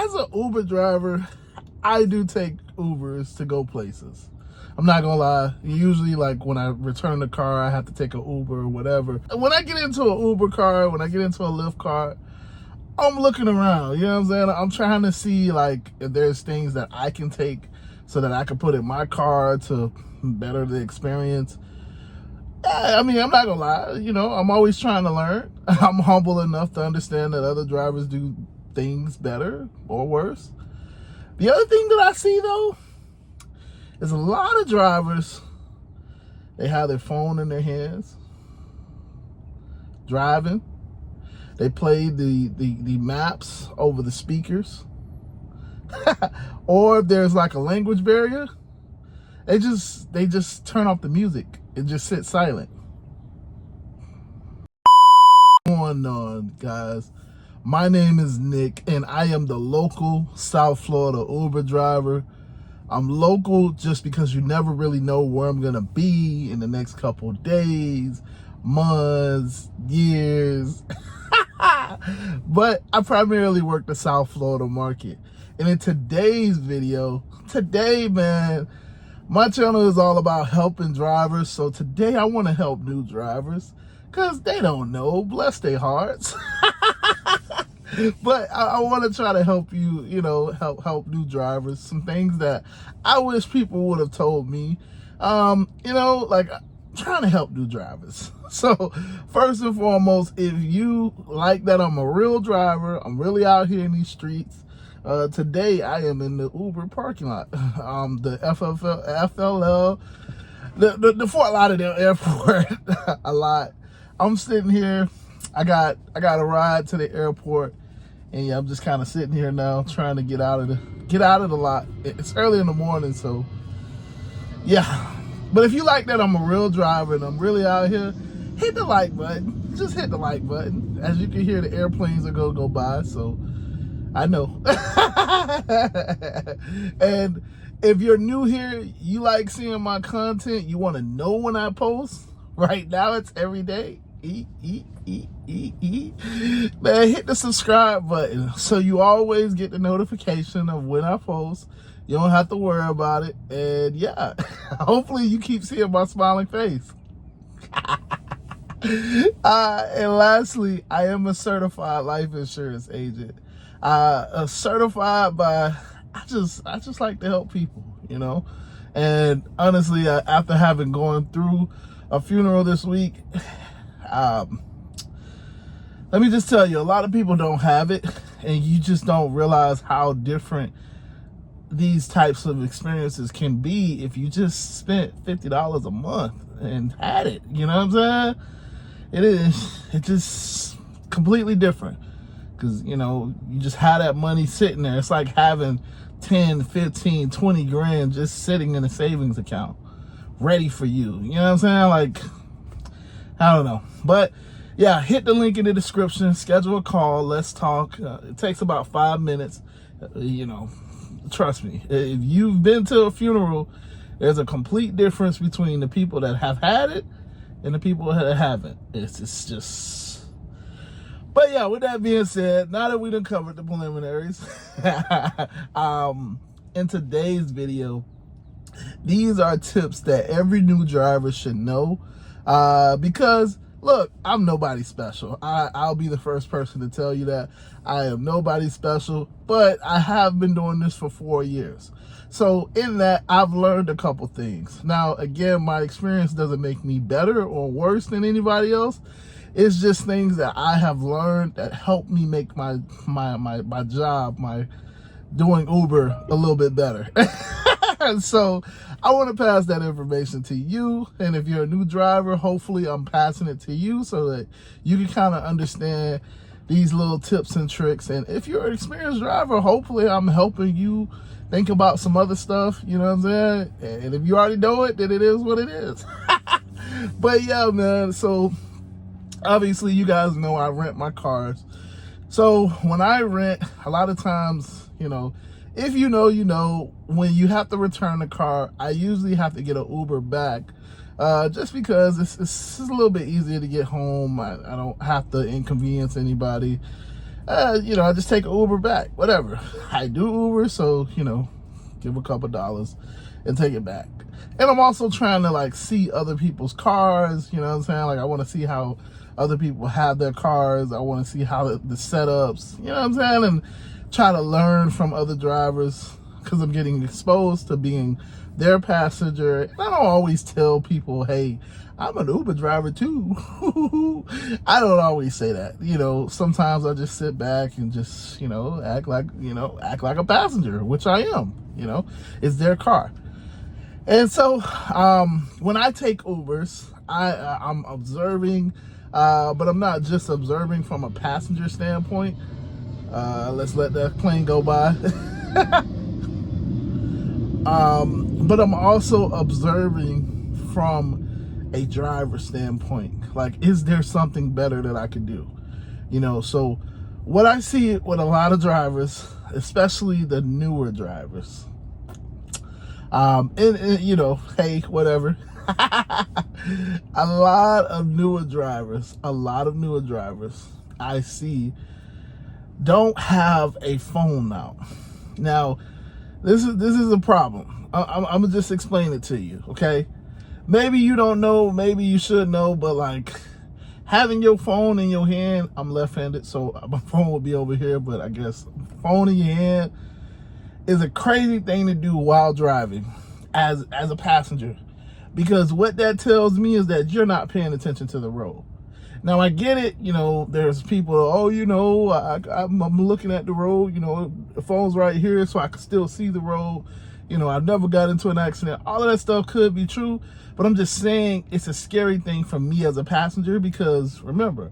as an Uber driver, I do take Ubers to go places. I'm not gonna lie. Usually, like when I return the car, I have to take an Uber or whatever. When I get into an Uber car, when I get into a Lyft car, I'm looking around. You know what I'm saying? I'm trying to see like if there's things that I can take so that I can put in my car to better the experience. Yeah, I mean, I'm not gonna lie. You know, I'm always trying to learn. I'm humble enough to understand that other drivers do things better or worse. The other thing that I see though is a lot of drivers, they have their phone in their hands driving. They play the maps over the speakers. Or if there's like a language barrier, they just turn off the music and just sit silent. Going on, guys. My name is Nick, and I am the local South Florida Uber driver. I'm local just because you never really know where I'm gonna be in the next couple of days, months, years. But I primarily work the South Florida market. And in today's video, man, my channel is all about helping drivers. So today I want to help new drivers because they don't know, bless their hearts. But I want to try to help you, you know, help new drivers. Some things that I wish people would have told me. You know, like trying to help new drivers. So first and foremost, if you like that I'm a real driver, I'm really out here in these streets. Today I am in the Uber parking lot. The FLL, the Fort Lauderdale airport a lot. I'm sitting here. I got a ride to the airport, and yeah, I'm just kind of sitting here now trying to get out of the lot. It's early in the morning, so yeah. But if you like that I'm a real driver and I'm really out here, hit the like button. Just hit the like button. As you can hear, the airplanes are gonna go by, so I know. And if you're new here, you like seeing my content, you want to know when I post. Right now it's every day. Man, hit the subscribe button so you always get the notification of when I post. You don't have to worry about it. And yeah, hopefully you keep seeing my smiling face. And lastly, I am a certified life insurance agent. Certified by, I just like to help people, you know. And honestly, after having gone through a funeral this week, let me just tell you, a lot of people don't have it, and you just don't realize how different these types of experiences can be if you just spent $50 a month and had it. You know what I'm saying? It's just completely different, because you know, you just have that money sitting there. It's like having 10, 15, 20 grand just sitting in a savings account ready for you. You know what I'm saying? Like, I don't know. But yeah, hit the link in the description, schedule a call, let's talk. It takes about 5 minutes. You know, trust me, if you've been to a funeral, there's a complete difference between the people that have had it and the people that haven't. It's just... But yeah, with that being said, now that we done covered the preliminaries, in today's video, these are tips that every new driver should know. Because look, I'm nobody special. I'll be the first person to tell you that. I am nobody special, but I have been doing this for 4 years. So in that, I've learned a couple things. Now, again, my experience doesn't make me better or worse than anybody else. It's just things that I have learned that help me make my job, my doing Uber, a little bit better. And so I want to pass that information to you. And if you're a new driver, hopefully I'm passing it to you so that you can kind of understand these little tips and tricks. And if you're an experienced driver, hopefully I'm helping you think about some other stuff. You know what I'm saying? And if you already know it, then it is what it is. But yeah, man. So obviously you guys know I rent my cars. So when I rent, a lot of times, you know, if you know, you know, when you have to return the car, I usually have to get an Uber back, just because it's a little bit easier to get home. I don't have to inconvenience anybody. I just take an Uber back, whatever. I do Uber, so, give a couple dollars and take it back. And I'm also trying to like see other people's cars, you know what I'm saying? Like I want to see how other people have their cars. I want to see how the setups, you know what I'm saying? And try to learn from other drivers because I'm getting exposed to being their passenger. And I don't always tell people, hey, I'm an Uber driver too. I don't always say that. Sometimes I just sit back and just, act like a passenger, which I am, it's their car. And so when I take Ubers, I'm observing, but I'm not just observing from a passenger standpoint. Let's let that plane go by. But I'm also observing from a driver standpoint. Like, is there something better that I could do? So what I see with a lot of drivers, especially the newer drivers, hey, whatever. a lot of newer drivers I see don't have a phone now. Now, this is a problem. I'm gonna just explain it to you, okay? Maybe you don't know, maybe you should know, but like having your phone in your hand, I'm left-handed, so my phone will be over here, but I guess phone in your hand is a crazy thing to do while driving as a passenger, because what that tells me is that you're not paying attention to the road. Now I get it, there's people, I'm looking at the road, the phone's right here so I can still see the road. I've never got into an accident. All of that stuff could be true, but I'm just saying it's a scary thing for me as a passenger, because remember,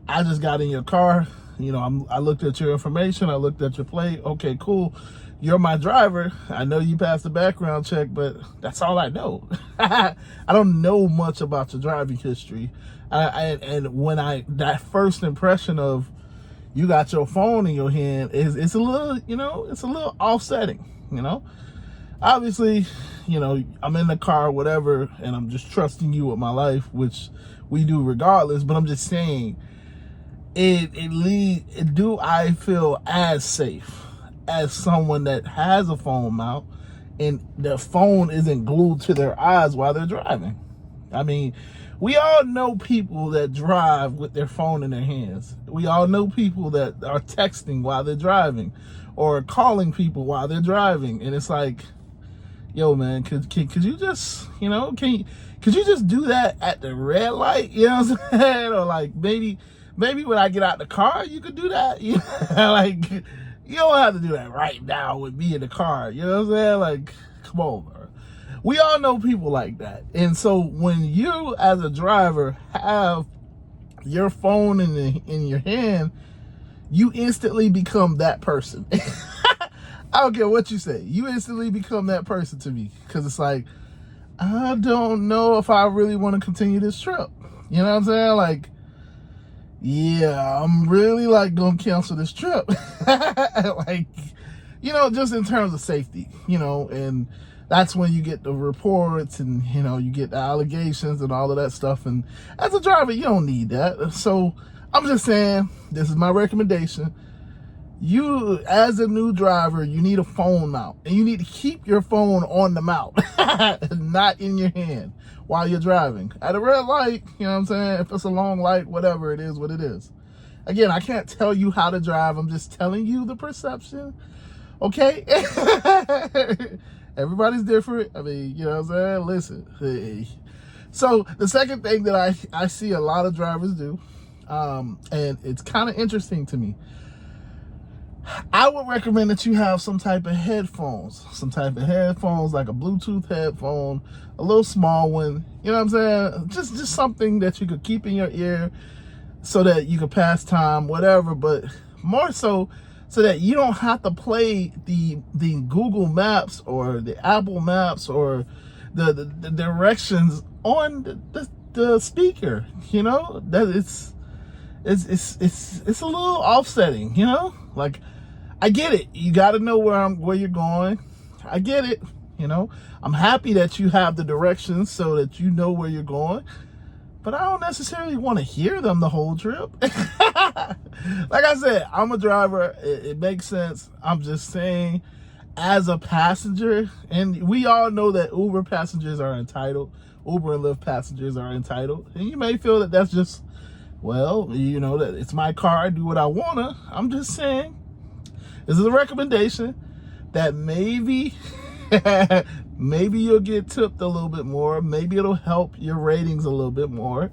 I just got in your car, I looked at your information, I looked at your plate. Okay, cool. You're my driver. I know you passed the background check, but that's all I know. I don't know much about your driving history. And when that first impression of you got your phone in your hand it's a little, it's a little offsetting, Obviously, I'm in the car, whatever, and I'm just trusting you with my life, which we do regardless, but I'm just saying, do I feel as safe as someone that has a phone mount and their phone isn't glued to their eyes while they're driving? I mean, we all know people that drive with their phone in their hands. We all know people that are texting while they're driving or calling people while they're driving. And it's like, yo, man, could you just, could you just do that at the red light? You know what I'm saying? Or like maybe when I get out the car, you could do that. Like, you don't have to do that right now with me in the car. You know what I'm saying? Like, come on, bro. We all know people like that. And so when you as a driver have your phone in your hand, you instantly become that person. I don't care what you say. You instantly become that person to me, because it's like, I don't know if I really want to continue this trip. You know what I'm saying? Like, yeah, I'm really like gonna cancel this trip. Like, just in terms of safety, and that's when you get the reports and, you get the allegations and all of that stuff. And as a driver, you don't need that. So I'm just saying, this is my recommendation. You, as a new driver, you need a phone mount, and you need to keep your phone on the mount, not in your hand while you're driving. At a red light, you know what I'm saying? If it's a long light, whatever, it is what it is. Again, I can't tell you how to drive. I'm just telling you the perception. Okay? Everybody's different. I mean, you know what I'm saying? Listen. Hey. So the second thing that I see a lot of drivers do, and it's kind of interesting to me, I would recommend that you have some type of headphones, like a Bluetooth headphone, a little small one, you know what I'm saying? Just something that you could keep in your ear so that you could pass time, whatever, but more so that you don't have to play the Google Maps or the Apple Maps or the directions on the speaker, that it's a little offsetting, like, I get it. You got to know where you're going. I get it. I'm happy that you have the directions so that you know where you're going. but I don't necessarily want to hear them the whole trip. Like I said, I'm a driver. It makes sense. I'm just saying, as a passenger, and we all know that Uber passengers are entitled. Uber and Lyft passengers are entitled. And you may feel that that's just, well, you know, that it's my car, I do what I wanna. I'm just saying, this is a recommendation that maybe, maybe you'll get tipped a little bit more. Maybe it'll help your ratings a little bit more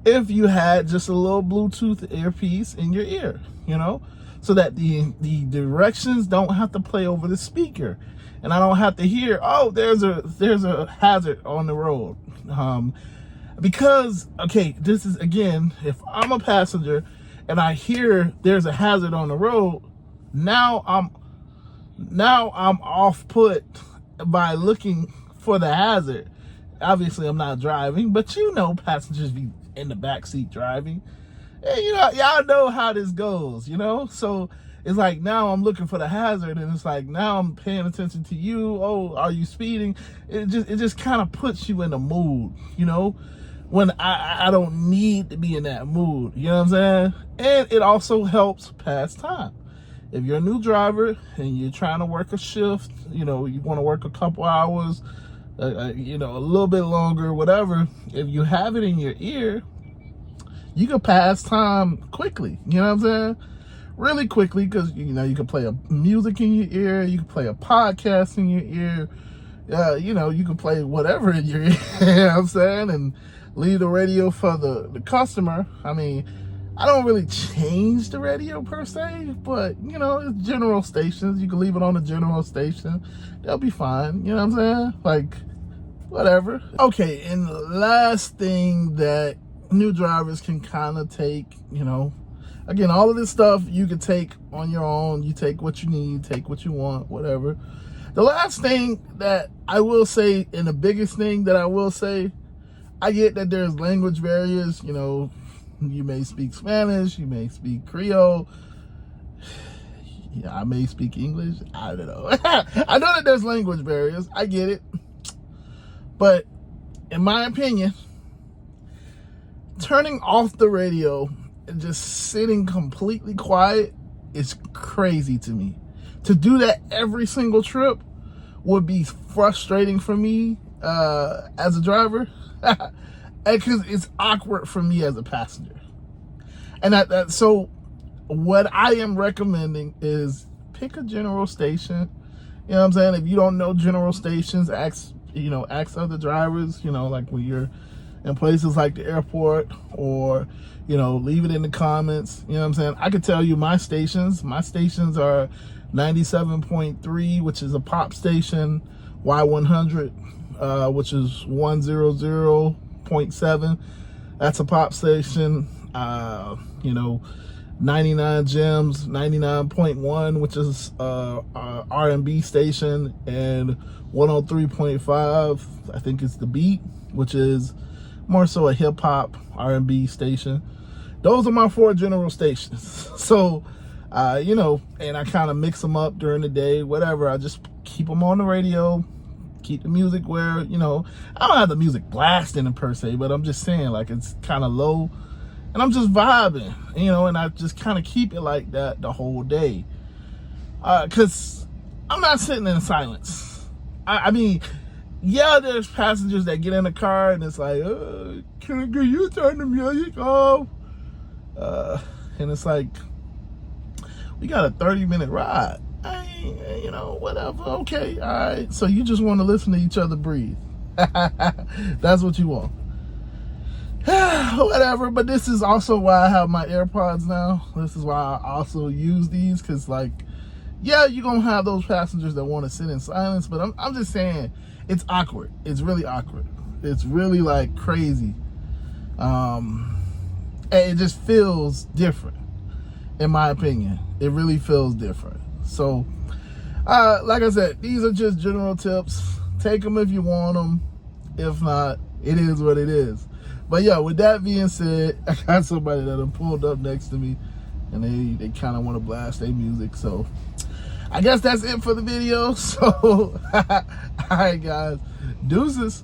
if you had just a little Bluetooth earpiece in your ear, you know, so that the directions don't have to play over the speaker. And I don't have to hear, oh, there's a hazard on the road. Because, okay, this is, again, if I'm a passenger and I hear there's a hazard on the road, now I'm off put by looking for the hazard. Obviously, I'm not driving, but you know, passengers be in the back seat driving. And, you know, y'all know how this goes, you know? So it's like, now I'm looking for the hazard, and it's like, now I'm paying attention to you. Oh, are you speeding? It just kind of puts you in the mood, you know, when I don't need to be in that mood, you know what I'm saying? And it also helps pass time. If you're a new driver and you're trying to work a shift, you know, you want to work a couple hours, you know, a little bit longer, whatever, if you have it in your ear, you can pass time quickly, you know what I'm saying? Really quickly, because, you know, you can play a music in your ear, you can play a podcast in your ear, you know, you can play whatever in your ear, you know what I'm saying? And leave the radio for the customer. I mean, I don't really change the radio per se, but, you know, it's general stations. You can leave it on the general station. They'll be fine, you know what I'm saying? Like, whatever. Okay, and the last thing that new drivers can kind of take, you know, again, all of this stuff you can take on your own. You take what you need, take what you want, whatever. The last thing that I will say, and the biggest thing that I will say, I get that there's language barriers. You know, you may speak Spanish, you may speak Creole. Yeah, I may speak English. I don't know. I know that there's language barriers. I get it. But in my opinion, turning off the radio and just sitting completely quiet is crazy to me. To do that every single trip would be frustrating for me as a driver, because it's awkward for me as a passenger. And so what I am recommending is pick a general station. You know what I'm saying? If you don't know general stations, ask other drivers, you know, like when you're in places like the airport, or, you know, leave it in the comments. You know what I'm saying? I could tell you my stations. My stations are 97.3, which is a pop station, Y100, which is 100.7. That's a pop station. You know, 99 Gems, 99.1, which is R&B station, and 103.5, I think it's The Beat, which is more so a hip-hop R&B station. Those are my 4 general stations. So, you know, and I kind of mix them up during the day, whatever. I just keep them on the radio, keep the music where, you know, I don't have the music blasting per se, but I'm just saying, like, it's kind of low, and I'm just vibing, you know, and I just kind of keep it like that the whole day. Because I'm not sitting in silence. I mean, yeah, there's passengers that get in the car and it's like, can you turn the music off? And it's like, we got a 30-minute ride. You know, whatever. Okay, all right. So you just want to listen to each other breathe. That's what you want. Whatever. But this is also why I have my AirPods now. This is why I also use these, because, like, yeah, you're going to have those passengers that want to sit in silence, but I'm just saying, it's awkward. It's really awkward. It's really, like, crazy. And it just feels different, in my opinion. It really feels different. So, like I said, these are just general tips. Take them if you want them. If not, it is what it is. But yeah, with that being said, I got somebody that done pulled up next to me, and they kind of want to blast their music. So I guess that's it for the video. So, all right, guys, deuces.